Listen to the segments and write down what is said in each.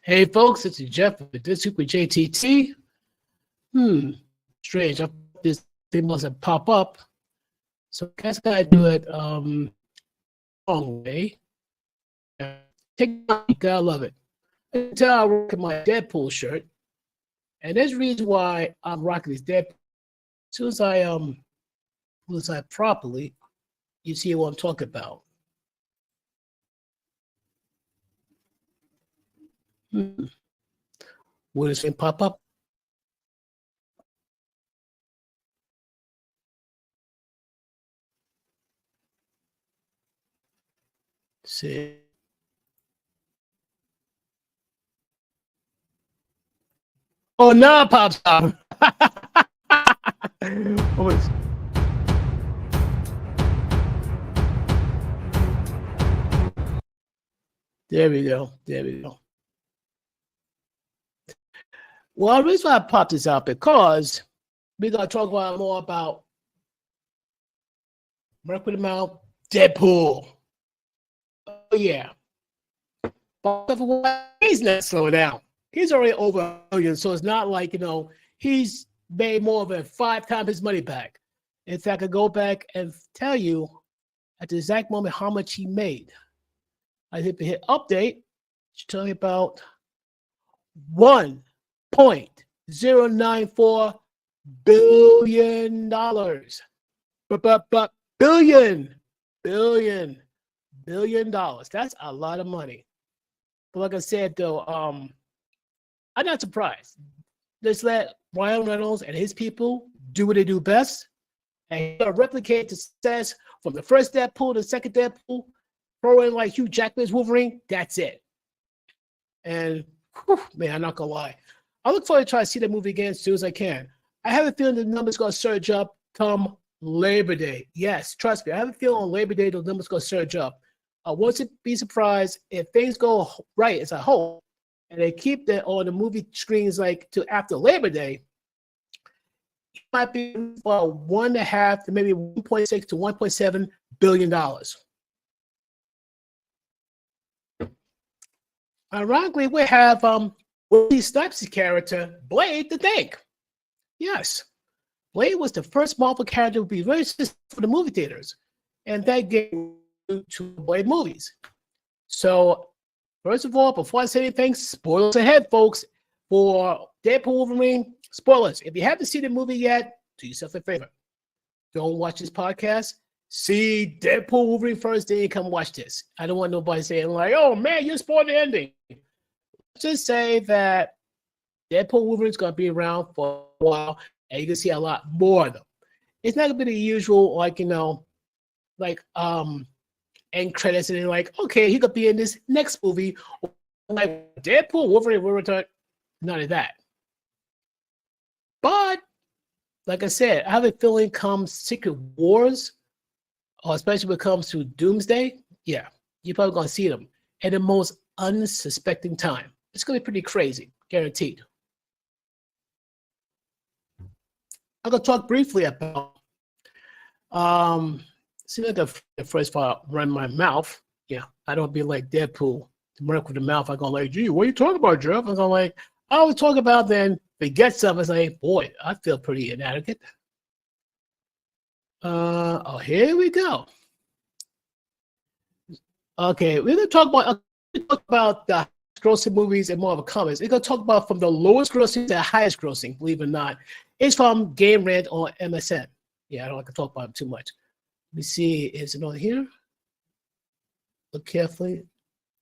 Hey folks, it's Jeff with This Week with JTT. Strange. I thought this thing must have pop up. So I guess I gotta do it long way. Take time, you gotta love it. Until I rock my Deadpool shirt. And there's a reason why I'm rocking this Deadpool. As soon as I properly, you see what I'm talking about. Will this thing pop up? See. Oh, now it pops up. There we go. There we go. Well, the reason why I popped this out because we're gonna talk about more about Merc with the Mouth, Deadpool. Oh yeah. But he's not slowing down. He's already over $1 billion, so it's not like he's made more than 5 times his money back. In fact, I could go back and tell you at the exact moment how much he made. I hit update. It's telling me about $1.094 billion. Billion dollars. That's a lot of money. But like I said, though, I'm not surprised. Just let Ryan Reynolds and his people do what they do best, and replicate the success from the first Deadpool to the second Deadpool. Throw in like Hugh Jackman's Wolverine. That's it. And man, I'm not gonna lie. I look forward to trying to see that movie again as soon as I can. I have a feeling the numbers gonna surge up come Labor Day. Yes, trust me. I have a feeling on Labor Day the numbers gonna surge up. I won't be surprised if things go right as I hope, and they keep that on the movie screens like to after Labor Day. It might be for 1.5 to maybe 1.6 to 1.7 billion dollars. Ironically, we have Wesley Snipes' character Blade to thank. Yes, Blade was the first Marvel character to be released for the movie theaters, and that gave to Blade movies. So, first of all, before I say anything, spoilers ahead, folks, for Deadpool Wolverine. Spoilers. If you haven't seen the movie yet, do yourself a favor. Don't watch this podcast. See Deadpool Wolverine first, then you come watch this. I don't want nobody saying like, "Oh man, you spoiled the ending." Just say that Deadpool Wolverine's gonna be around for a while, and you can see a lot more of them. It's not gonna be the usual, end credits and then like, okay, he could be in this next movie, like Deadpool Wolverine will return. None of that. But like I said, I have a feeling come Secret Wars, or especially when it comes to Doomsday, yeah, you're probably gonna see them at the most unsuspecting time. It's gonna be pretty crazy, guaranteed. I'm gonna talk briefly about see like the first part run my mouth. Yeah, I don't be like Deadpool, the Merc with the Mouth. I'm going like, gee, what are you talking about, Jeff? I'm going like, I always talk about then forget something. It's like, boy, I feel pretty inadequate. Oh, here we go. Okay, we're gonna talk about the grossing movies and more of a comments. We're gonna talk about from the lowest grossing to the highest grossing, believe it or not. It's from Game Rant on MSN. Yeah, I don't like to talk about it too much. Let me see, is it on here? Look carefully.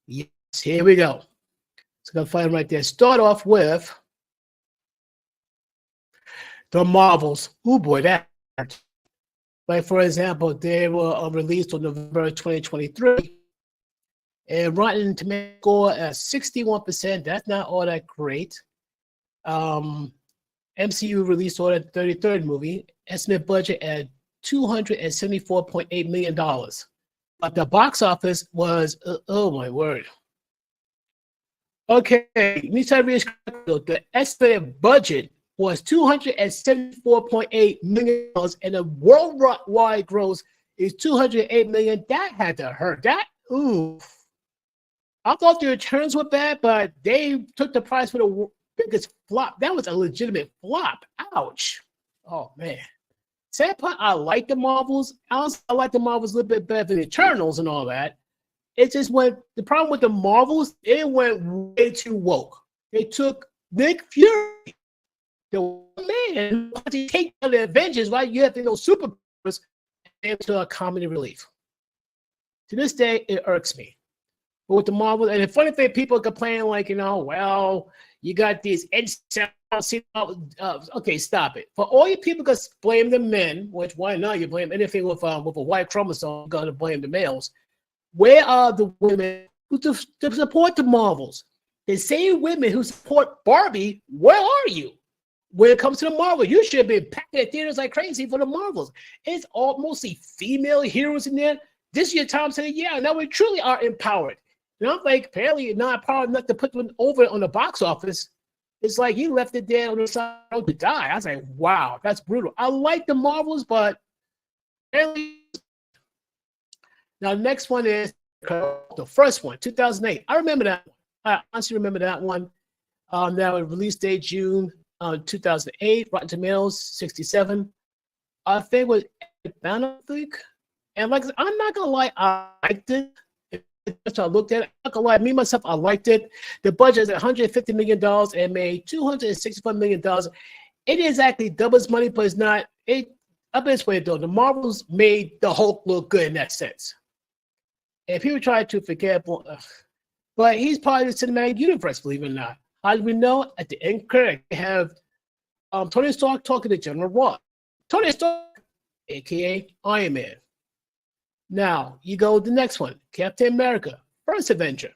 Yes, here we go. So I'm gonna find right there. Start off with the Marvels. Oh boy, that. Like for example, they were released on November 2023, and Rotten Tomato score at 61%. That's not all that great. MCU released on the 33rd movie. Estimate budget at $274.8 million. But the box office was, oh my word. Okay, let me try to read the estimated budget was $274.8 million, and the worldwide gross is $208 million. That had to hurt. That, ooh. I thought the returns were bad, but they took the prize for the biggest flop. That was a legitimate flop. Ouch. Oh man. Sad part, I like the Marvels. I like the Marvels a little bit better than the Eternals and all that. It just went. The problem with the Marvels, it went way too woke. They took Nick Fury, the man, to take down the Avengers, right? You have to know superpowers into a comedy relief. To this day, it irks me. But with the Marvel, and the funny thing, people complain like, well, you got these okay, stop it. For all you people can blame the men, which why not? You blame anything with a white chromosome, you're gonna blame the males. Where are the women who to support the Marvels? The same women who support Barbie, where are you? When it comes to the Marvel, you should be packing at theaters like crazy for the Marvels. It's all mostly female heroes in there. This is your time saying, yeah, now we truly are empowered. And I'm like, apparently not empowered enough to put them over on the box office. It's like you left it there on the side to die. I was like, wow, that's brutal. I like the Marvels, but apparently. Now, the next one is the first one, 2008. I remember that one. I honestly remember that one. That was release date June 2008. Rotten Tomatoes 67. I think it was Banner, I think. And like I'm not gonna lie, I liked it. I looked at it. I'm not gonna lie, me myself, I liked it. The budget is $150 million and made $265 million. It is actually double its money, but it's not. Up this way though, the Marvels made the Hulk look good in that sense. And people try to forget, but he's part of the cinematic universe, believe it or not. How do we know? At the end credit, they have Tony Stark talking to General Ross. Tony Stark, aka Iron Man. Now, you go to the next one, Captain America, First Avenger.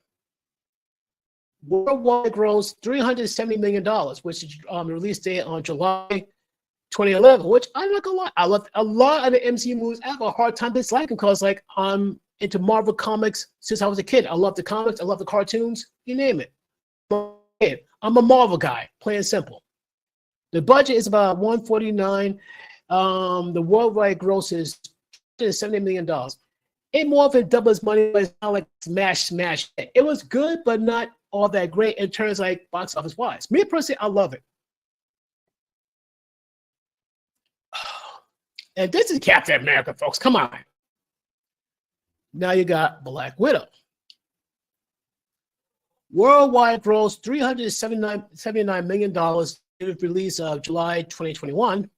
Worldwide gross $370 million, which is release date on July 2011, which I'm not gonna lie, I love a lot of the MCU movies. I have a hard time disliking because like I'm into Marvel comics since I was a kid. I love the comics, I love the cartoons, you name it. I'm a Marvel guy, plain and simple. The budget is about $149. The worldwide gross is $70 million. It more than doubles money, but it's not like smash. It was good, but not all that great in terms of like box office wise. Me personally, I love it. And this is Captain America, folks. Come on. Now you got Black Widow. Worldwide gross $379 million. It was released July 2021.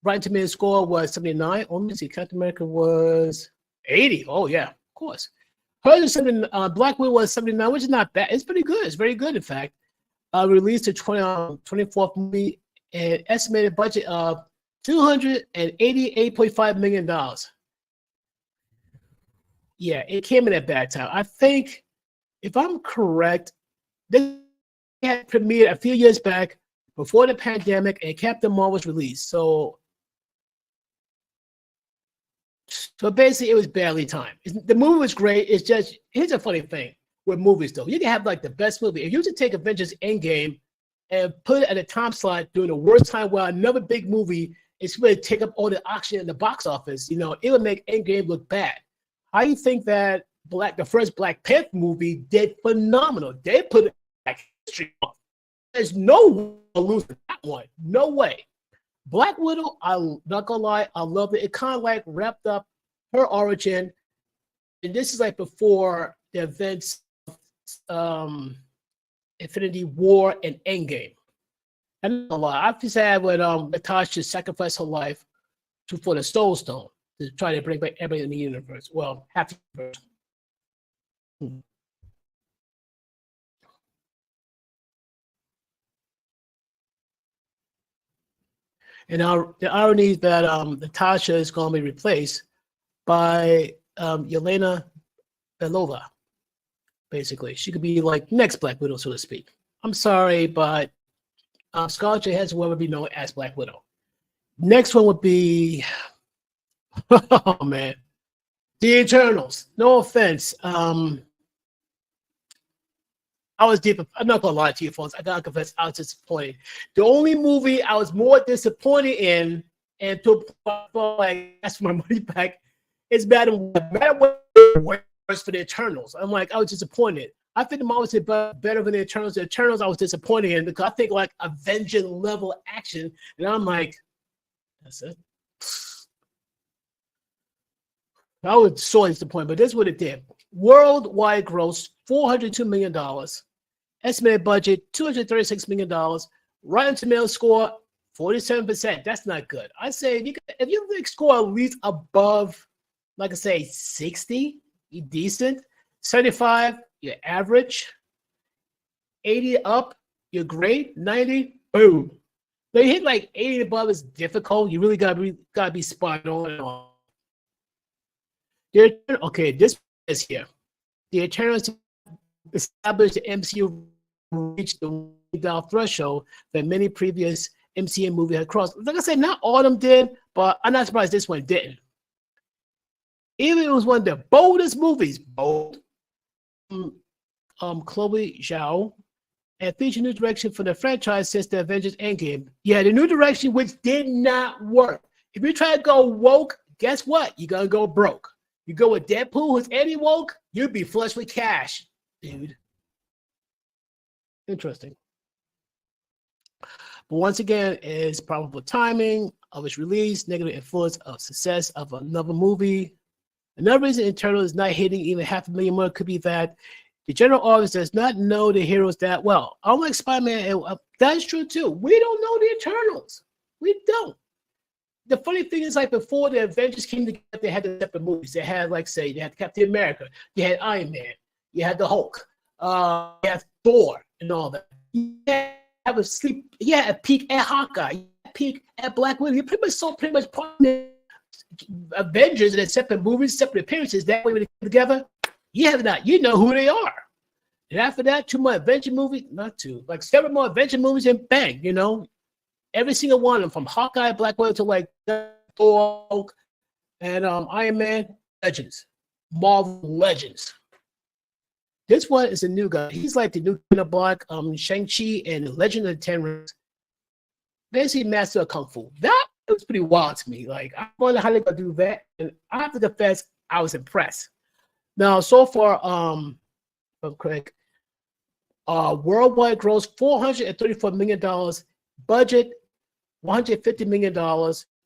Rotten Tomatoes score was 79. Oh, let me see. Captain America was 80. Oh, yeah, of course. Hers is Black Widow was 79, which is not bad. It's pretty good. It's very good, in fact. Released to 24th movie and estimated budget of $288.5 million. Yeah, it came in at bad time. I think, if I'm correct, this had premiered a few years back before the pandemic and Captain Marvel was released. So basically, it was barely timed. The movie was great. It's just, here's a funny thing with movies, though. You can have like the best movie. If you just take Avengers Endgame and put it at a time slot during the worst time where another big movie is going to take up all the oxygen in the box office, it would make Endgame look bad. How do you think that the first Black Panther movie did phenomenal? They put it back history off. There's no way to lose that one. No way. Black Widow, I'm not gonna lie, I love it. It kind of like wrapped up her origin, and this is like before the events of Infinity War and Endgame. I'm not gonna lie, I've just had when Natasha sacrificed her life for the Soul Stone to try to bring back everybody in the universe. Well, half the universe. And the irony is that Natasha is going to be replaced by Yelena Belova. Basically, she could be like next Black Widow, so to speak. I'm sorry, but Scarlett Johansson will be known as Black Widow. Next one would be, oh man, The Eternals. No offense. I was deep. I'm not gonna lie to you, folks. I gotta confess, I was disappointed. The only movie I was more disappointed in, and to like ask for my money back, is Madam Web for the Eternals. I'm like, I was disappointed. I think the Marvels did better than the Eternals. The Eternals I was disappointed in because I think like Avenger level action, and I'm like, that's it. I was so disappointed, but this is what it did. Worldwide gross $402 million. Estimated budget $236 million. Rotten Tomatoes score 47%. That's not good. I say if you score at least above, like I say, 60, you're decent. 75, you're average. 80 up, you're great. 90, boom. But you hit like 80 above is difficult. You really gotta be spot on. Okay, this is here. The Eternals established the MCU reached the $1 threshold that many previous MCU movies had crossed. Like I said, not all of them did, but I'm not surprised this one didn't. Even it was one of the boldest movies, Chloe Zhao, and featured new direction for the franchise since the Avengers Endgame. Yeah, the new direction, which did not work. If you try to go woke, guess what? You're gonna go broke. You go with Deadpool, who's anti-woke, you'd be flush with cash, dude. Interesting. But once again, it's probable timing of its release, negative influence of success of another movie. Another reason Eternal is not hitting even $500,000 more could be that the general audience does not know the heroes that well. Unlike Spider-Man, that's true too. We don't know the Eternals. We don't. The funny thing is, like before the Avengers came together, they had the separate movies. They had, like, say, they had Captain America, you had Iron Man, you had the Hulk, you had Thor, and all that. You have a peek at Hawkeye, you had a peek at Black Widow. You pretty much part of the Avengers in separate movies, separate appearances. That way, when they come together, you know who they are. And after that, 2 more Avenger movies, not 2, like 7 more Avenger movies, and bang, you know. Every single one of them, from Hawkeye, Black Widow to like Thor and Iron Man, legends, Marvel legends. This one is a new guy. He's like the new King of Black, Shang-Chi and Legend of the Ten Rings. Basically, master of Kung Fu. That was pretty wild to me. Like, I wonder how they're gonna do that. And I have to confess, I was impressed. Now, so far, Craig, worldwide gross $434 million, budget $150 million.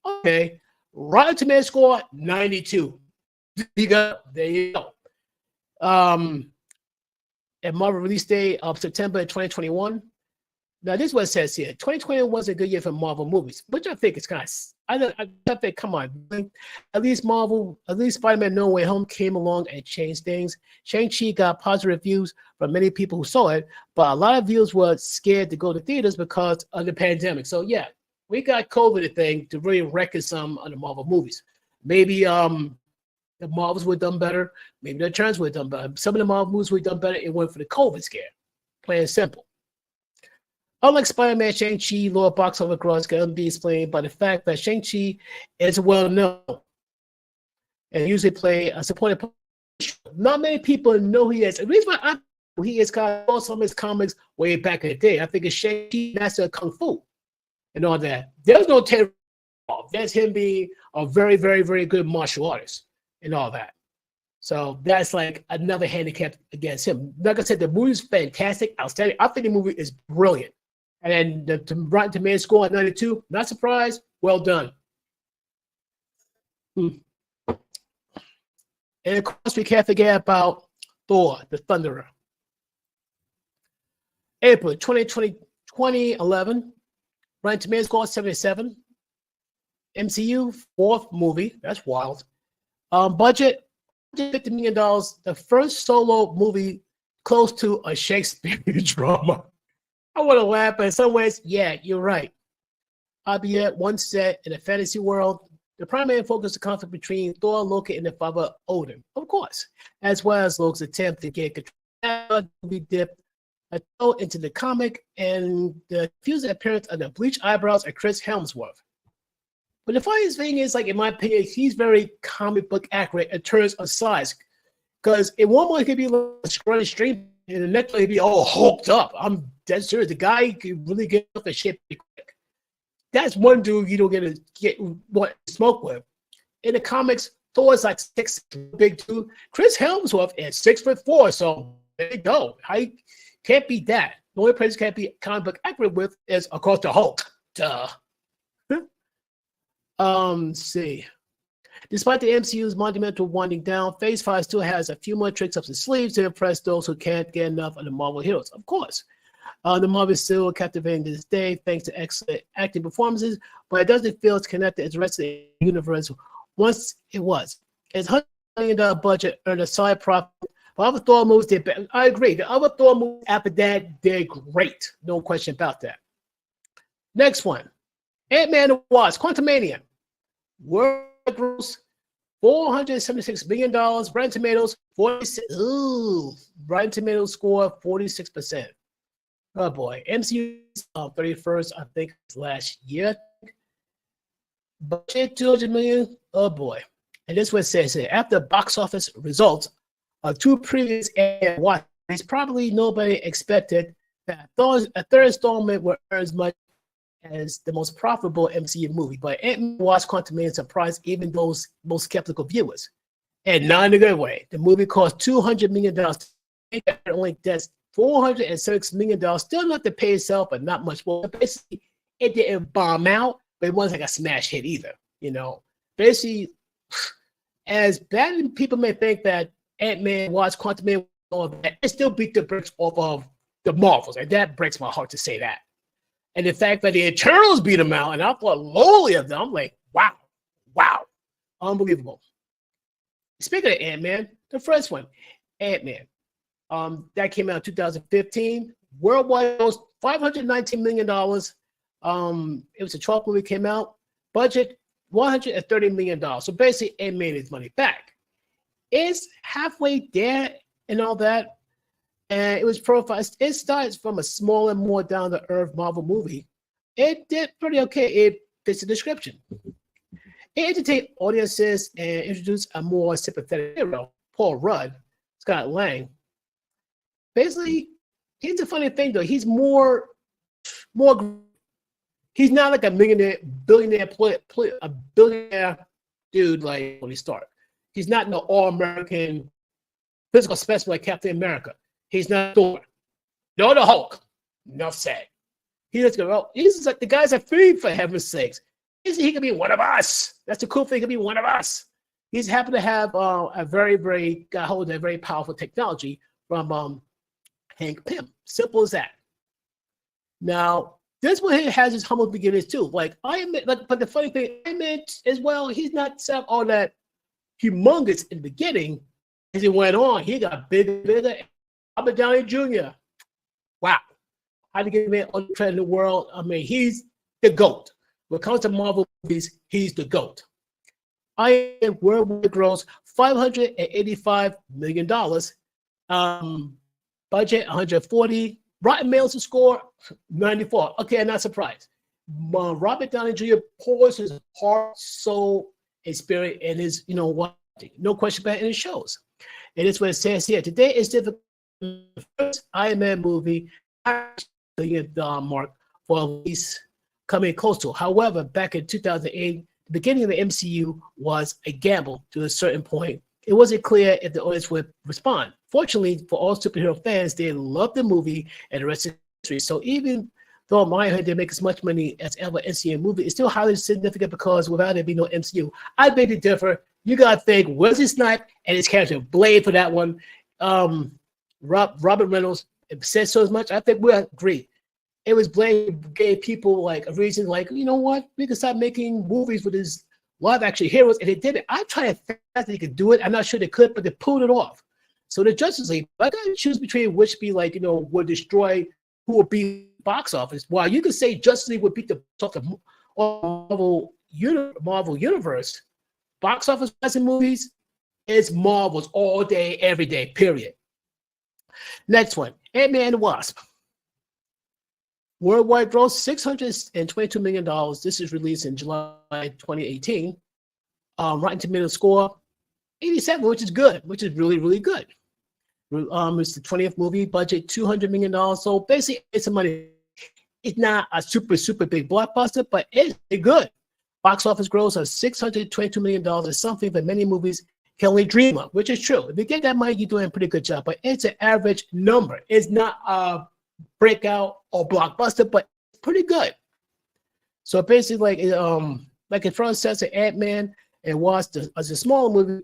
Okay. Rotten Tomatoes score 92. There you go. At Marvel release date of September 2021. Now, this is what it says here. 2021 was a good year for Marvel movies, which I think is kind of, I think, come on. At least Spider-Man No Way Home came along and changed things. Shang-Chi got positive reviews from many people who saw it, but a lot of viewers were scared to go to theaters because of the pandemic. So, yeah, we got COVID thing to really reckon some of the Marvel movies. Maybe the Marvels were done better. Maybe the Eternals were done better. Some of the Marvel movies were done better. It went for the COVID scare. Plain and simple. Unlike Spider-Man, Shang-Chi lower box office gross can be explained by the fact that Shang-Chi is well known and usually play a supporting part. Not many people know who he is. The reason why I know he is because I saw some of his comics way back in the day. I think it's Shang-Chi, Master of Kung Fu, and all that. There's no terror. There's him being a very, very, very good martial artist and all that. So that's like another handicap against him. Like I said, the movie's fantastic, outstanding. I think the movie is brilliant. And the Rotten Tomatoes score at 92, not surprised. Well done. And of course, we can't forget about Thor, the Thunderer. April 2011, Rotten Tomatoes score 77. MCU, 4th movie. That's wild. Budget, $50 million. The first solo movie close to a Shakespearean drama. I want to laugh, but in some ways, yeah, you're right. Albeit one set in a fantasy world, the primary focus is the conflict between Thor, Loki, and the father Odin, of course, as well as Loki's attempt to get control. We dip a toe into the comic and the confusing appearance of the bleached eyebrows of Chris Hemsworth. But the funniest thing is, like, in my opinion, he's very comic book accurate in terms of size. Because in one moment, he could be like a scrawny stream, and the next one, he'd be all hulked up. I'm dead serious. The guy can really get off the shit pretty quick. That's one dude you don't get what to smoke with. In the comics, Thor is like 6 big dude. Chris Hemsworth is 6'4", so There you go. I can't beat that. The only place you can't be comic book accurate with is, of course, the Hulk. Duh. See. Despite the MCU's monumental winding down, Phase 5 still has a few more tricks up the sleeves to impress those who can't get enough of the Marvel heroes. Of course. The Marvel is still captivating to this day thanks to excellent acting performances, but it doesn't feel as connected as the rest of the universe once it was. Its $100 million budget earned a solid profit. But other Thor movies did better. I agree. The other Thor movies after that, they're great. No question about that. Next one. Ant-Man and the Wasp, Quantumania. World gross $476 million. Rotten Tomatoes, 46. Ooh, Rotten Tomatoes score 46%. Oh boy. MCU 31st, I think last year. Budget $200 million. Oh boy. And this is what it says here. After box office results of two previous Ant-Man, it's probably nobody expected that a third installment would earn as much as the most profitable MCU movie. But Ant-Man Wasp Quantumania surprised even those most skeptical viewers. And not in a good way. The movie cost $200 million. It only does $406 million. Still not to pay itself, but not much more. Basically, it didn't bomb out, but it wasn't like a smash hit either. You know, basically, as bad as people may think that Ant-Man Wasp Quantumania, it still beat the bricks off of the Marvels, and that breaks my heart to say that. And the fact that the Eternals beat them out, and I thought lowly of them, I'm like, wow, unbelievable. Speaking of Ant-Man, the first one, Ant-Man, that came out in 2015. Worldwide was $519 million. It was a 12th movie came out. Budget $130 million. So basically, it made its money back. It's halfway there and all that. And it was profiled. It starts from a smaller, more down-to-earth Marvel movie. It did pretty okay. It fits the description. It entertained audiences and introduced a more sympathetic hero, Paul Rudd, Scott Lang. Basically, here's the funny thing, though. He's more. He's not like a billionaire dude like Tony Stark. He's not an all-American physical specimen like Captain America. He's not Thor. Nor the Hulk. Enough said. He's like the guy's a free for heaven's sakes. He can be one of us. That's the cool thing. He can be one of us. He's happen to have a very powerful technology from Hank Pym. Simple as that. Now, this one here has his humble beginnings too. Like but the funny thing, I meant as well, he's not all that humongous in the beginning. As he went on, he got bigger. Robert Downey Jr. Wow. How to get him all the credit in the world. I mean, he's the GOAT. When it comes to Marvel movies, he's the GOAT. Iron Man worldwide gross $585 million. Budget 140. Rotten Tomatoes score 94. Okay, I'm not surprised. Robert Downey Jr. pours his heart, soul, and spirit in his, what? No question about it, and it shows. And it's what it says here. Today is difficult. The first Iron Man movie, $1 billion mark for at least coming close to. However, back in 2008, the beginning of the MCU was a gamble to a certain point. It wasn't clear if the audience would respond. Fortunately, for all superhero fans, they loved the movie and the rest of history. So even though my head didn't make as much money as ever MCU movie, it's still highly significant because without it being no MCU, I beg to differ. You gotta think Wesley Snipes and his character Blade for that one. Robert Reynolds said so as much. I think we agree. It was Blade gave people like a reason, like, you know what, we can start making movies with his live action heroes, and they did it. I tried to think that they could do it. I'm not sure they could, but they pulled it off. So the Justice League, I gotta choose between which be like, would destroy who would be box office. While you could say Justice League would beat the Marvel universe, box office movies is Marvel's all day, every day, period. Next one, Ant-Man and the Wasp. Worldwide gross $622 million. This is released in July 2018. Rotten Tomatoes score 87, which is good, which is really, really good. It's the 20th movie, budget $200 million. So basically, it's some money. It's not a super, super big blockbuster, but it's good. Box office gross of $622 million is something that many movies can only dream of, which is true. If you get that money, you're doing a pretty good job, but it's an average number. It's not a breakout or blockbuster, but it's pretty good. So basically, like in front says, Ant-Man and Wasp as a smaller movie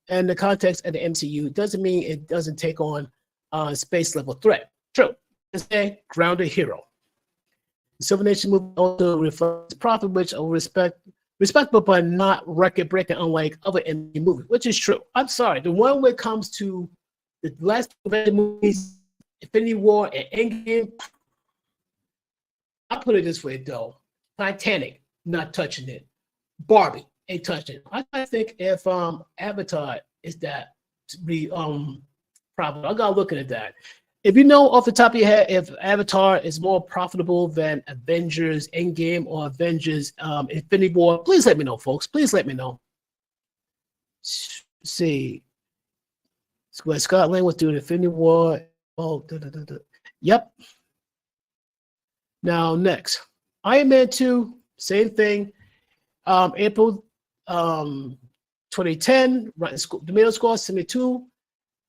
in the context of the MCU doesn't mean it doesn't take on a space level threat. True, it's a grounded hero. The Silver Nation movie also reflects profit, which are respectable but not record breaking, unlike other MCU movies, which is true. I'm sorry, the one when it comes to the last two movies, Infinity War and Endgame, I'll put it this way though. Titanic, not touching it. Barbie, ain't touching it. I think if Avatar is that profitable, I gotta look at that. If you know off the top of your head if Avatar is more profitable than Avengers Endgame or Avengers Infinity War, please let me know, folks. Please let me know. Let's see. What Scott Lang was doing Infinity War. Oh, Yep. Now, next. Iron Man 2, same thing. April 2010, the middle score 72,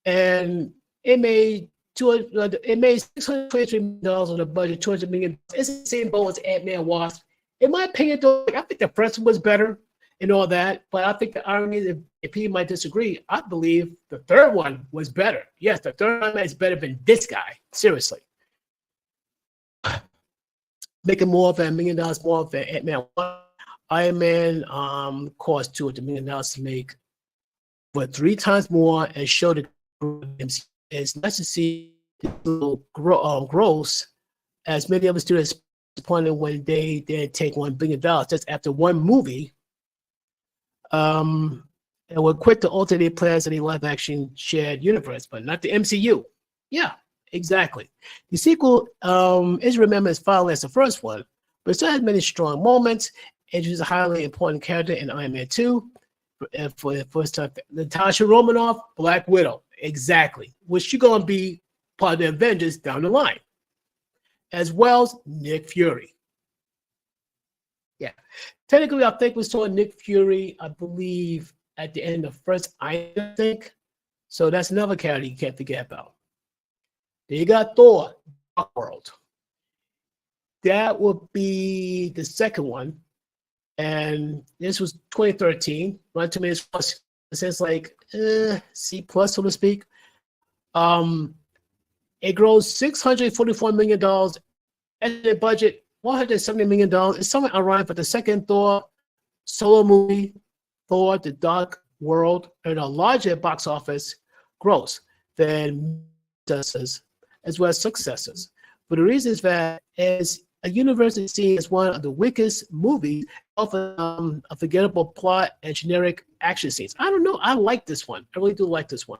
and it made $623 million on the budget, $200 million. It's the same boat as Ant-Man Wasp. In my opinion, though, I think the first one was better and all that, but I think the irony, if people might disagree, I believe the third one was better. Yes, the third one is better than this guy. Seriously. Making more than $1 million more than Ant-Man. Iron Man cost $200 million to make, but 3 times more and showed it. It's nice to see gross, as many of the students disappointed when they didn't take $1 billion just after one movie. And were quick to alter their plans in the live-action shared universe, but not the MCU. Yeah. Exactly. The sequel is remembered as following as the first one, but it still has many strong moments. It is a highly important character in Iron Man 2. For the first time, Natasha Romanoff, Black Widow. Exactly. Which she's going to be part of the Avengers down the line. As well as Nick Fury. Yeah. Technically, I think we saw Nick Fury, I believe, at the end of first Iron Man, I think. So that's another character you can't forget about. Then you got Thor, Dark World. That would be the second one. And this was 2013. Rotten Tomatoes plus, it says like C plus, so to speak. It grows $644 million. Estimated budget, $170 million. It's somewhat ironic, but the second Thor solo movie, Thor, The Dark World, earned a larger box office gross than does, as well as successors. But the reason is that as a universe is seen as one of the weakest movies, often a forgettable plot and generic action scenes. I don't know. I like this one. I really do like this one.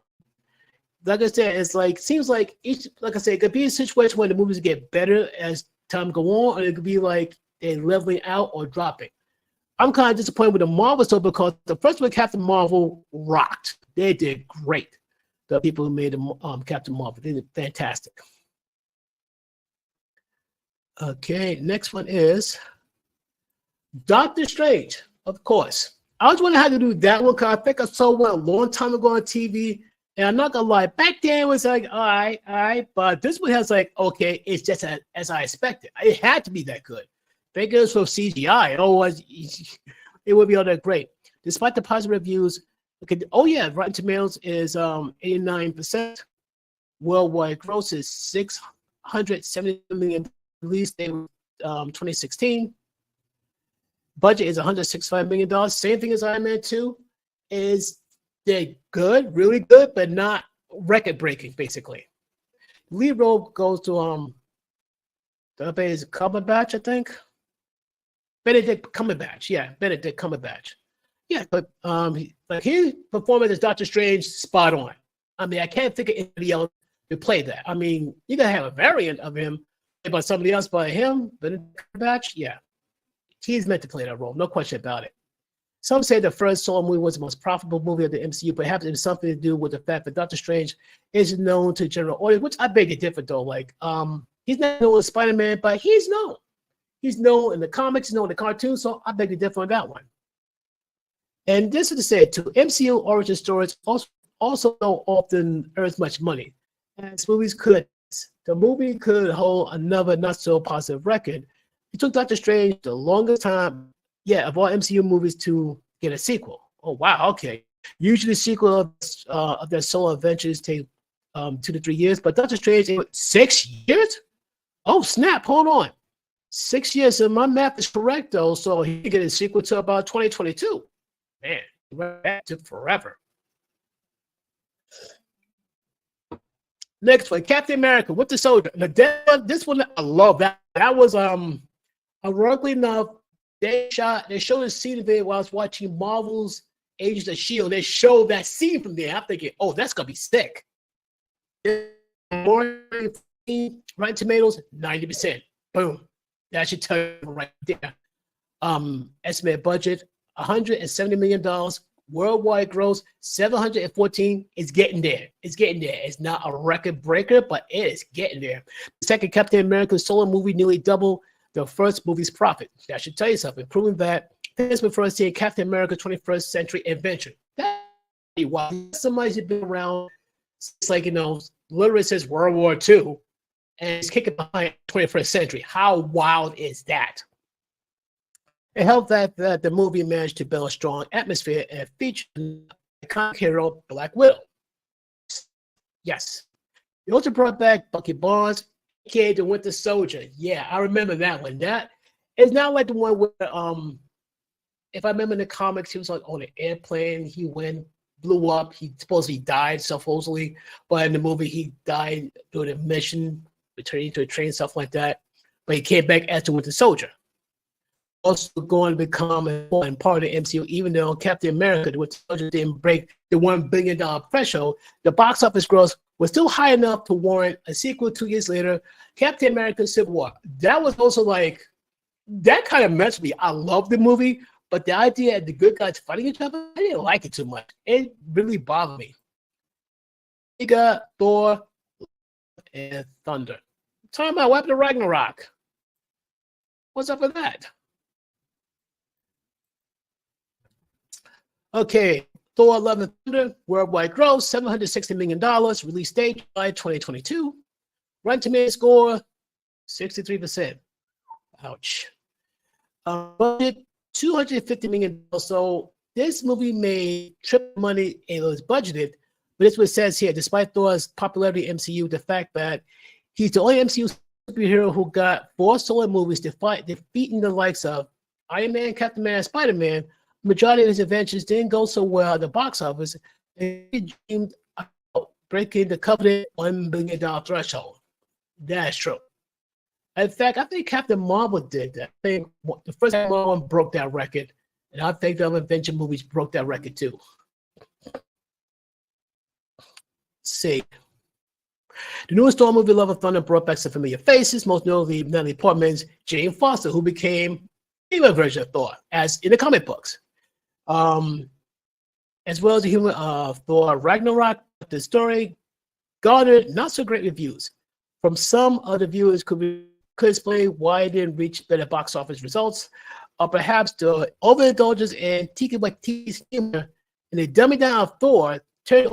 Like I said, it's like seems like each, like I said, it could be a situation where the movies get better as time go on, or it could be like they're leveling out or dropping. I'm kind of disappointed with the Marvel stuff because the first one, Captain Marvel, rocked. They did great. The people who made the Captain Marvel, they did fantastic. Okay, next one is Doctor Strange, of course. I was wondering how to do that one because I think I saw one a long time ago on TV. And I'm not gonna lie, back then it was like, all right, but this one has like, okay, it's just as I expected. It had to be that good. Thank goodness for CGI. Otherwise, it would be all that great. Despite the positive reviews, okay, oh yeah, Rotten Tomatoes is 89%. Worldwide gross is $670 million. Release date 2016. Budget is $165 million. Same thing as Iron Man 2. Is they're good, really good, but not record breaking, basically. Lead role goes to the is Cumberbatch, I think. Benedict Cumberbatch. Yeah, Benedict Cumberbatch. Yeah, but like his performance as Doctor Strange, spot on. I mean, I can't think of anybody else to play that. I mean, you gotta have a variant of him, but somebody else but him, Benedict Cumberbatch, yeah. He's meant to play that role, no question about it. Some say the first solo movie was the most profitable movie of the MCU, but perhaps it has something to do with the fact that Doctor Strange is known to general audience, which I beg to differ though. Like, he's not known as Spider-Man, but he's known. He's known in the comics, he's known in the cartoons, so I beg to differ on that one. And this is to say, to MCU origin stories also don't often earn much money, as movies could. The movie could hold another not so positive record. It took Doctor Strange the longest time, yeah, of all MCU movies to get a sequel. Oh wow, okay. Usually, sequel of their solo adventures take 2 to 3 years, but Doctor Strange 6 years. Oh snap! Hold on, 6 years. And my math is correct though, so he can get a sequel to about 2022. Man, that took forever. Next one, Captain America with the Soldier. Now, this one, I love that. That was ironically enough, they showed a scene of it while I was watching Marvel's Agents of Shield. They showed that scene from there. I'm thinking, oh, that's gonna be sick. Rotten Tomatoes, 90%. Boom. That should tell you right there. Estimated budget, $170 million. Worldwide gross, 714. It's getting there. It's getting there. It's not a record breaker, but it is getting there. The second Captain America solo movie nearly doubled the first movie's profit. That should tell you something, proving that this refers to Captain America 21st century adventure. That's why somebody's been around. It's like, literally says World War II, and it's kicking behind 21st century. How wild is that? It helped that the movie managed to build a strong atmosphere and featured the iconic hero Black Widow. Yes. It also brought back Bucky Barnes, aka the Winter Soldier. Yeah, I remember that one. That is not like the one where, if I remember in the comics, he was like on an airplane. He blew up. He supposedly died, supposedly, but in the movie he died during a mission, returning to a train, stuff like that. But he came back as the Winter Soldier. Also going to become an important part of the MCU, even though Captain America, the Winter Soldier, didn't break the $1 billion threshold. The box office gross was still high enough to warrant a sequel 2 years later, Captain America Civil War. That was also like, that kind of messed me. I love the movie, but the idea of the good guys fighting each other, I didn't like it too much. It really bothered me. We got Thor and Thunder. Talking about Weapon of Ragnarok. What's up with that? Okay, Thor: Love and Thunder, worldwide gross, $760 million, release date July 2022. Rotten Tomatoes score, 63%. Ouch. Budget, $250 million. So this movie made triple money it was budgeted, but this is what it says here. Despite Thor's popularity in MCU, the fact that he's the only MCU superhero who got 4 solo movies defeating the likes of Iron Man, Captain Man, and Spider-Man, majority of his adventures didn't go so well at the box office, and he dreamed about breaking the coveted $1 billion threshold. That's true. In fact, I think Captain Marvel did that. I think the first Marvel broke that record, and I think the other adventure movies broke that record too. Let's see. The newest Thor movie, Love and Thunder, brought back some familiar faces, most notably Natalie Portman's Jane Foster, who became a female version of Thor, as in the comic books. As well as the human of Thor Ragnarok. The story garnered not so great reviews. From some other viewers could explain why it didn't reach better box office results, or perhaps the overindulgence and Taika Waititi's humor and the dumbing down of Thor turned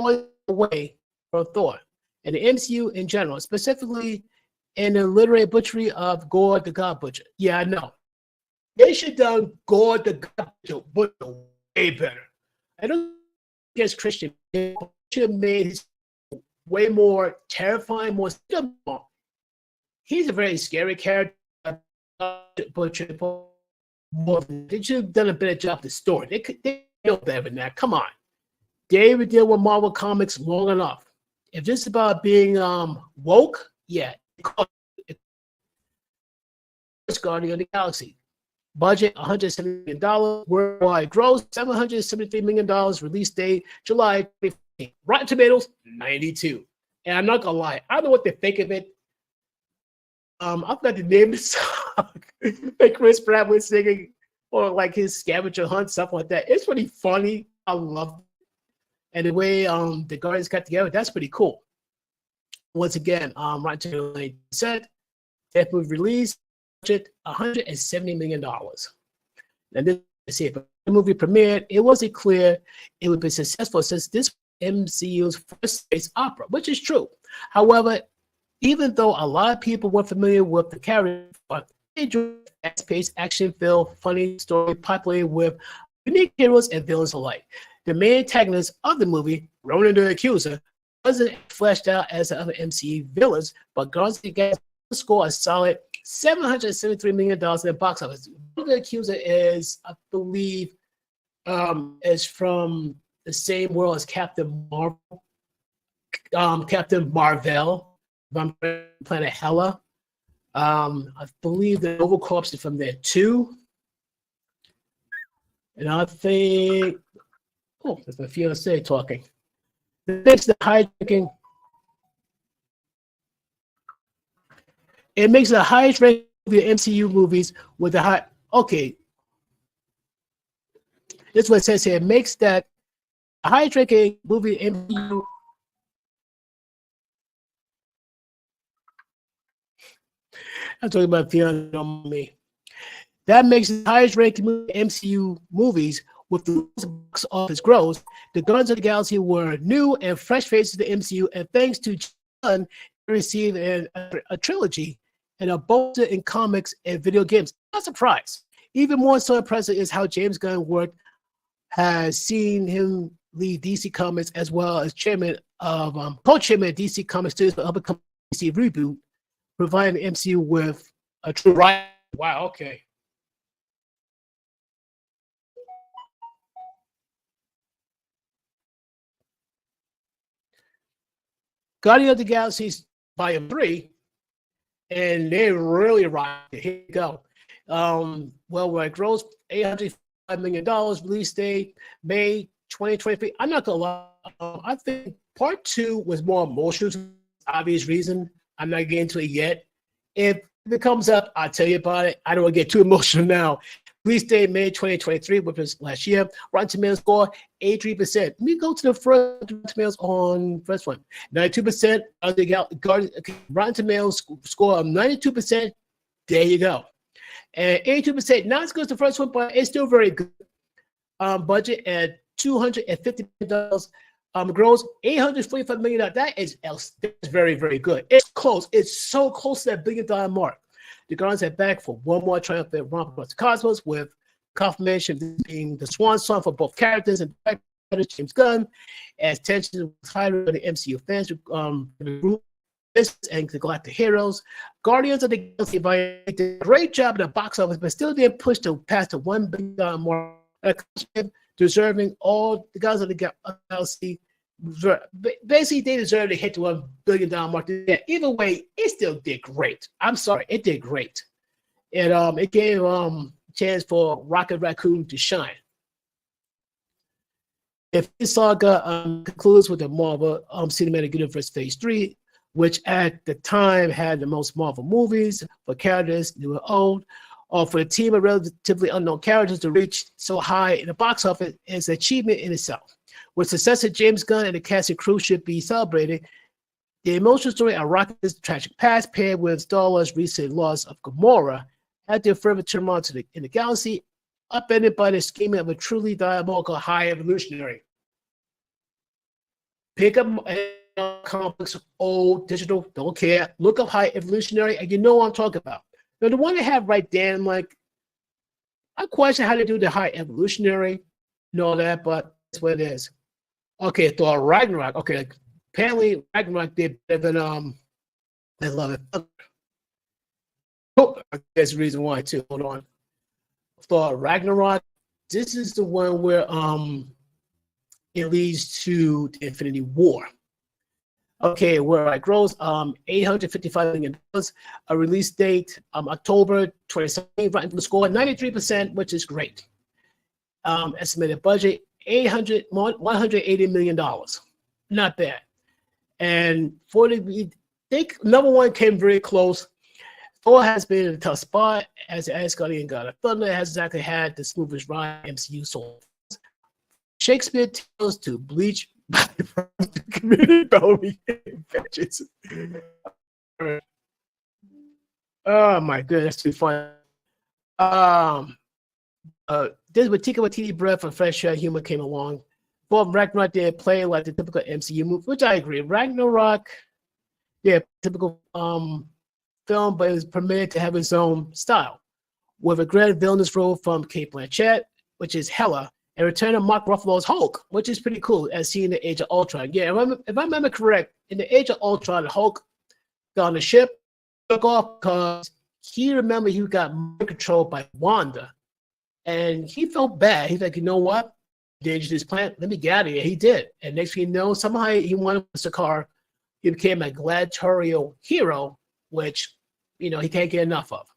away from Thor and the MCU in general, specifically in the literary butchery of Gore the God Butcher. Yeah, I know. They should have done Gore the God Butcher way better. I don't guess Christian should have made his way more terrifying, more. He's a very scary character. Butcher, they should have done a better job of the story. They know better than that. Come on, they would deal with Marvel Comics long enough. If this is about being woke, yeah, it's Guardian of the Galaxy. Budget $170 million, worldwide gross $773 million, release date July 15th. Rotten Tomatoes 92. And I'm not gonna lie, I don't know what they think of it. I forgot the name of the song that Chris Pratt was singing, or like his scavenger hunt, stuff like that. It's pretty funny. I love it. And the way the Guardians got together, that's pretty cool. Once again, Rotten Tomatoes said that movie release budget $170 million. And this see it. But the movie premiered, it wasn't clear it would be successful since this MCU's first space opera, which is true. However, even though a lot of people were familiar with the character, they enjoyed fast-paced action-filled, funny story populated with unique heroes and villains alike. The main antagonist of the movie, Ronan the Accuser, wasn't fleshed out as the other MCU villains, but Guardians of the Galaxy scored a solid $773 million in the box office. The Accuser is, I believe, is from the same world as Captain Marvel, Planet Hela. I believe the Nova Corps is from there too. And I think, oh, there's my fiance talking. It makes the highest-ranking of the MCU movies with the high. Okay, this is what it says here. It makes that highest-ranking movie MCU. I'm talking about fiance on me. That makes the highest-ranking MCU movies with the box office growth. The Guardians of the Galaxy were new and fresh faces of the MCU, and thanks to John, they received a trilogy and a bolster in comics and video games. Not surprised. Even more so impressive is how James Gunn worked, has seen him lead DC Comics as well as co-chairman of DC Comics Studios for upcoming DC reboot, providing the MCU with a true right. Wow, okay. Guardians of the Galaxy Volume 3, and they really rocked it. Here you go. Worldwide gross $805 million, release date May 2023. I'm not gonna lie. I think part 2 was more emotional for obvious reason. I'm not getting into it yet. If it comes up, I'll tell you about it. I don't want to get too emotional now. Release date May 2023, which was last year. Rotten Tomatoes score 83%. Let me go to the first Rotten Tomatoes on first one. 92%. Rotten Tomatoes score of 92%. There you go. And 82%. Not as good as the first one, but it's still very good. Budget at $250 million. Gross $845 million. That's very, very good. It's close. It's so close to that $1 billion mark. The Guardians are back for one more triumphant romp across the cosmos, with confirmation of this being the swan song for both characters and director James Gunn, as tensions was higher with the MCU fans the group and the Galactic Heroes. Guardians of the Galaxy did a great job at the box office, but still didn't push to past the $1 billion mark, deserving all the Guardians of the Galaxy. Basically, they deserve to hit the $1 billion mark. Either way, it still did great. I'm sorry, it did great. And it gave chance for Rocket Raccoon to shine. If this saga concludes with the Marvel Cinematic Universe Phase 3, which at the time had the most Marvel movies for characters new and old, or for a team of relatively unknown characters to reach so high in the box office, is an achievement in itself. With success of James Gunn and the cast and crew should be celebrated. The emotional story of Rocket's tragic past, paired with Star-Lord's recent loss of Gamora, had to further turmoil in the galaxy, upended by the scheming of a truly diabolical high evolutionary. Pick up comics, old, digital, don't care. Look up high evolutionary, and you know what I'm talking about. Now, the one I have right there, I'm like, I question how to do the high evolutionary and all that, but that's what it is. Okay, Thor Ragnarok. Okay, apparently Ragnarok did better than I love it. Oh, there's a reason why too. Hold on. Thor Ragnarok. This is the one where it leads to the Infinity War. Okay, where it grows $855 million. A release date October 2017. Rotten score 93%, which is great. Estimated budget $180 million. Not bad. And for the, I think number one came very close. Thor has been in a tough spot as the Asgardian God of Thunder, has exactly had the smoothest ride MCU so far. Shakespeare tells to Bleach by the community Bowie adventures. Oh my goodness, that's too funny. This particular TD breath of fresh air humor came along. But Ragnarok didn't play like the typical MCU movie, which I agree. Ragnarok, yeah, typical film, but it was permitted to have its own style. With a grand villainous role from Kate Blanchett, which is Hela, and return of Mark Ruffalo's Hulk, which is pretty cool, as seen in the Age of Ultron. Yeah, if I remember correct, in the Age of Ultron, Hulk got on the ship, took off because he remembered he got controlled by Wanda. And he felt bad. He's like, you know what? Danger this planet. Let me get out of here. He did. And next thing you know, somehow he wanted Sakaar. He became a gladiatorial hero, which, he can't get enough of.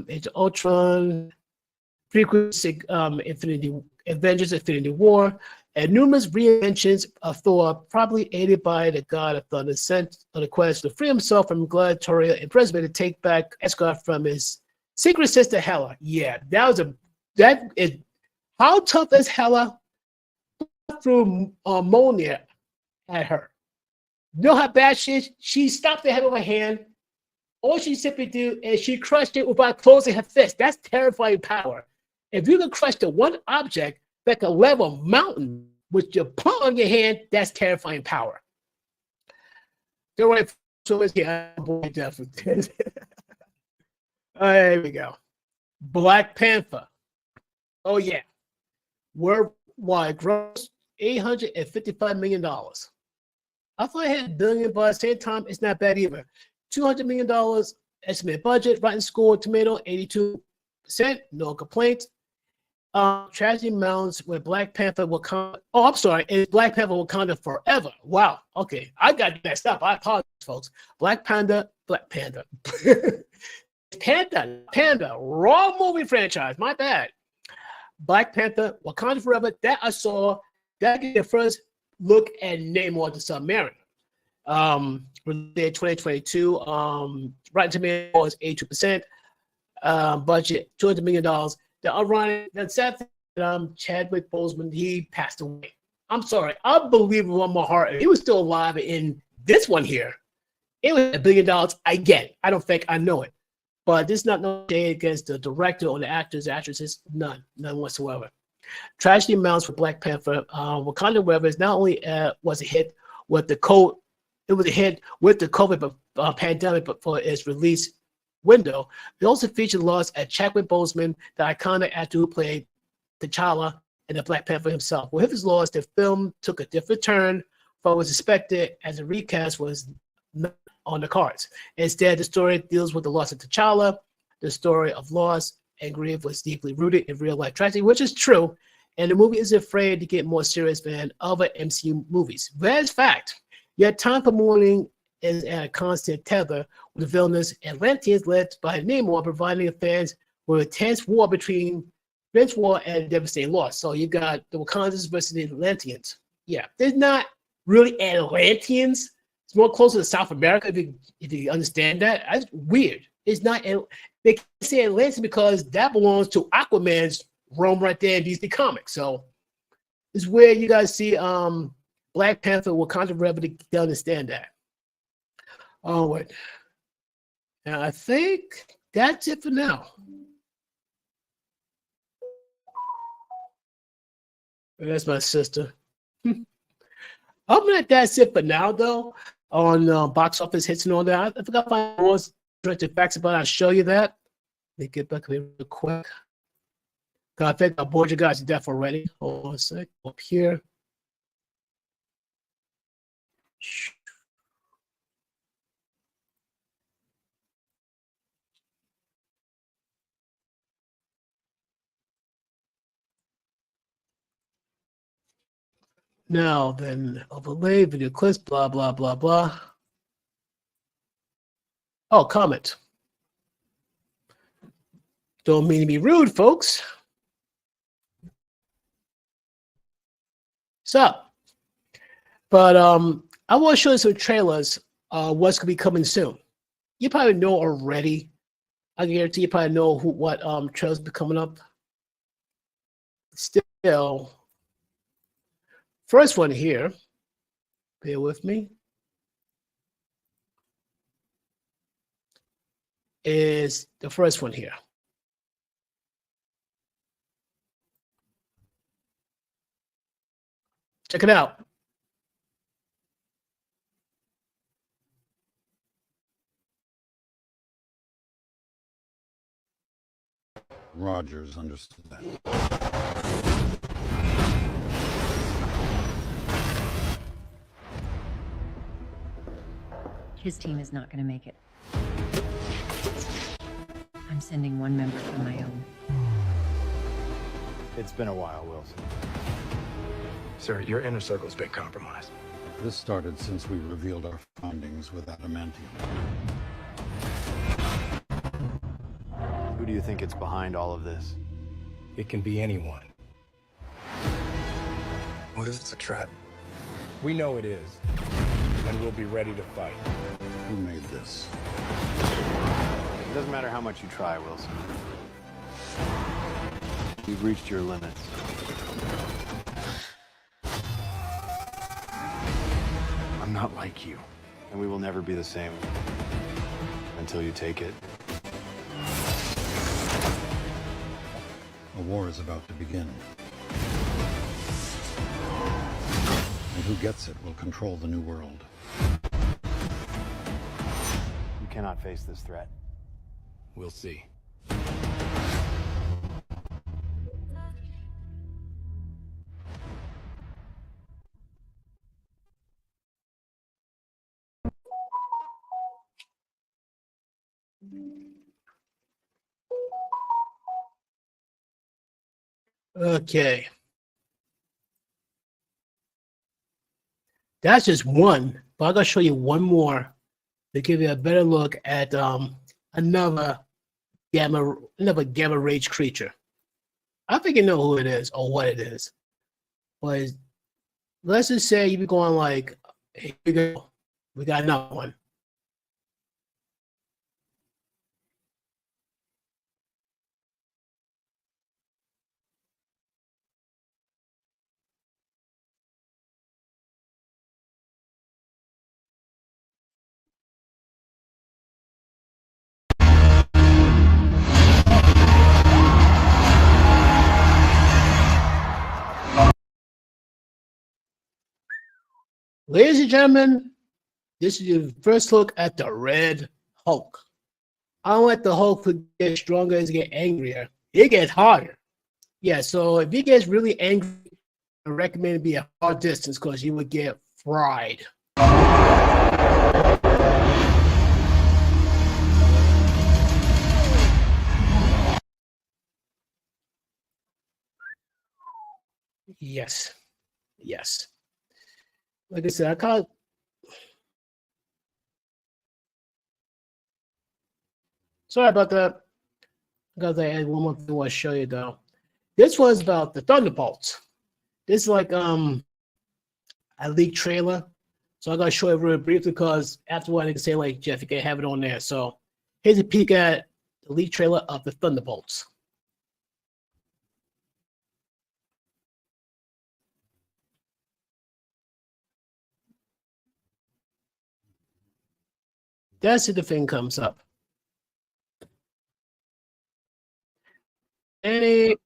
Age of Ultron, frequency, Avengers Infinity War, and numerous reinventions of Thor, probably aided by the god of thunder, sent on a quest to free himself from gladiatorial imprisonment to take back Asgard from his secret sister Hela. Yeah, that is how tough is Hela? Through ammonia at her. You know how bad she is? She stopped the head with her hand. All she simply did is she crushed it without closing her fist. That's terrifying power. If you can crush the one object that can level a mountain with your palm on your hand, that's terrifying power. Don't worry, so it's here. Boy, definitely. There we go. Black Panther. Oh yeah. Worldwide gross $855 million. I thought I had $1 billion, but at the same time, it's not bad either. $200 million estimated budget. Rotten score tomato 82%. No complaints. Tragedy mounts with Black Panther Wakanda. Oh, I'm sorry. It's Black Panther Wakanda Forever. Wow. Okay. I got messed up. I apologize, folks. Black Panda. Panda. Wrong movie franchise. My bad. Black Panther Wakanda Forever. That I saw. That gave the first look at Namor the Submariner. Released 2022. Rotten Tomatoes was 82%. Budget $200 million. The sad thing, Chadwick Boseman, he passed away. I'm sorry. I believe with all my heart, if he was still alive in this one here, it was $1 billion. I get it. I don't think I know it. But this is not no shade against the director or the actors, actresses. None whatsoever. Tragedy mounts for Black Panther. Wakanda Forever is not only was a hit with the COVID, it was a hit with the COVID pandemic, but for its release window, it also featured loss at Chadwick Boseman, the iconic actor who played T'Challa and the Black Panther himself. With his loss, the film took a different turn from what was expected, as a recast was not on the cards. Instead, the story deals with the loss of T'Challa. The story of loss and grief was deeply rooted in real life tragedy, which is true. And the movie is afraid to get more serious than other MCU movies. That is fact. Yet time for mourning is at a constant tether with the villainous Atlanteans led by Namor, providing the fans with a tense war and devastating loss. So you got the Wakandans versus the Atlanteans. Yeah, there's not really Atlanteans. It's more closer to South America, if you understand that. That's weird. It's not. They can't say Atlanteans because that belongs to Aquaman's realm right there in DC Comics. So it's where you guys see Black Panther, Wakanda Forever to understand that. Oh, wait. Now, I think that's it for now. That's my sister. Other than that's it for now, though, on box office hits and all that. I forgot if I was directed facts about it. I'll show you that. Let me get back here real quick. I think I bored you guys to death already. Hold on a sec. Up here. Now then, overlay, video clips, blah, blah, blah, blah. Oh, comment. Don't mean to be rude, folks. So, but I want to show you some trailers. What's gonna be coming soon? You probably know already. I guarantee you probably know what trailers be coming up. Still, first one here. Bear with me. Is the first one here. Check it out. Rogers understood that. His team is not going to make it. I'm sending one member from my own. It's been a while, Wilson. Sir, your inner circle's been compromised. This started since we revealed our findings with adamantium. Who do you think it's behind all of this? It can be anyone. What if it's a trap? We know it is, and we'll be ready to fight. Who made this? It doesn't matter how much you try, Wilson. You've reached your limits. I'm not like you, and we will never be the same until you take it. A war is about to begin. And who gets it will control the new world. You cannot face this threat. We'll see. Okay. That's just one, but I'm gonna show you one more to give you a better look at another gamma rage creature. I think you know who it is or what it is. But let's just say you be going like, here we go. We got another one. Ladies and gentlemen, this is your first look at the Red Hulk. I don't let the Hulk get stronger as he get angrier. It gets harder. Yeah, so if he gets really angry, I recommend it be a hard distance because you would get fried. Yes. Yes. Like I said, I can't. Sorry about that. Because I had one more thing I want to show you though. This was about the Thunderbolts. This is like a leaked trailer. So I'm gonna show it real briefly because afterward I can say like Jeff, you can have it on there. So here's a peek at the leaked trailer of the Thunderbolts. That's if the thing comes up. Any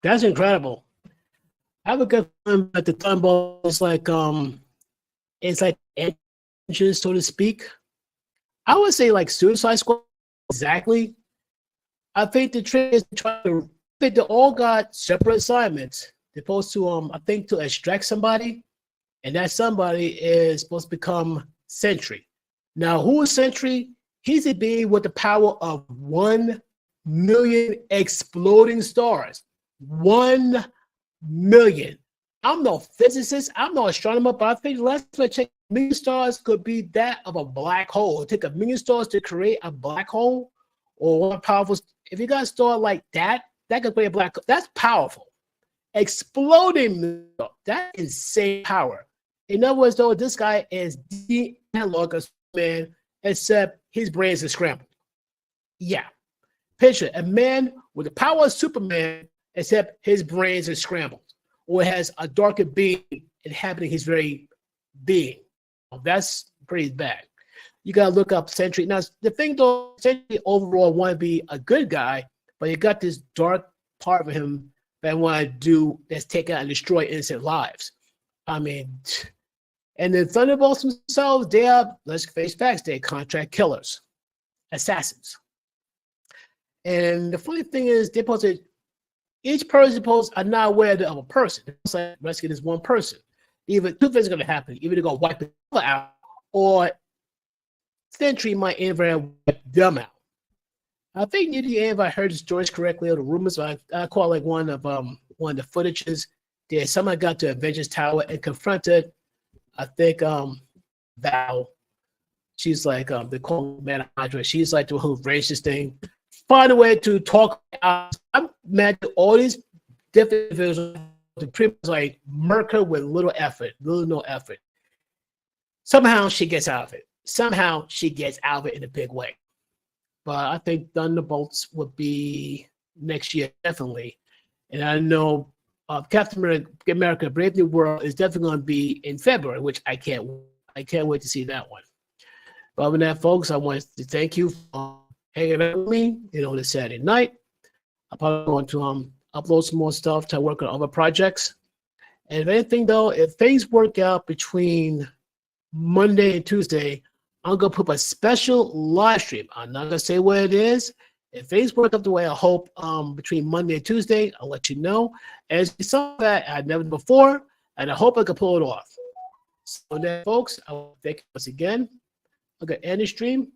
That's incredible. I have a good feeling that the Thunderbolt is like it's like engines, so to speak. I would say like Suicide Squad exactly. I think the trick is trying to I think they all got separate assignments. They're supposed to I think to extract somebody, and that somebody is supposed to become Sentry. Now, who is Sentry? He's a being with the power of 1 million exploding stars. 1 million. I'm no physicist, I'm no astronomer, but I think let's check. 1 million stars could be that of a black hole. It take 1 million stars to create a black hole, or one powerful. If you got a star like that, that could be a black hole. That's powerful. exploding. That is insane power. In other words, though, this guy is the analog of Superman, except his brains are scrambled. Yeah. Picture a man with the power of Superman, except his brains are scrambled, or has a darker being inhabiting his very being. That's pretty bad. You gotta look up Sentry. Now, the thing though, Sentry overall want to be a good guy, but he got this dark part of him that want to do that's take out and destroy innocent lives. I mean, and the Thunderbolts themselves, they are, let's face facts, they're contract killers, assassins. And the funny thing is, they're supposed to, each person supposed are not aware of the other person. It's like rescue this one person. Either two things are going to happen. Either they're going to wipe the other out, or Sentry might invariably wipe them out. I think near the end, if I heard the stories correctly or the rumors, I call like one of the footages there. Someone got to Avengers Tower and confronted, I think, Val. She's like the call man Andre. She's like the who raised this thing. Find a way to talk out. I'm mad at all these different individuals. The pretty much like murk her with little effort, little no effort. Somehow she gets out of it. Somehow she gets out of it in a big way. But I think Thunderbolts would be next year, definitely. And I know Captain America Brave New World is definitely going to be in February, which I can't wait to see that one. But other than that, folks, I want to thank you for hanging out with me, this Saturday night. I'm probably going to upload some more stuff to work on other projects. And if anything, though, if things work out between Monday and Tuesday, I'm going to put a special live stream. I'm not going to say what it is. If things work out the way I hope between Monday and Tuesday, I'll let you know. As you saw that I'd never done before, and I hope I can pull it off. So then, folks, I will thank you once again. I'm going to end the stream.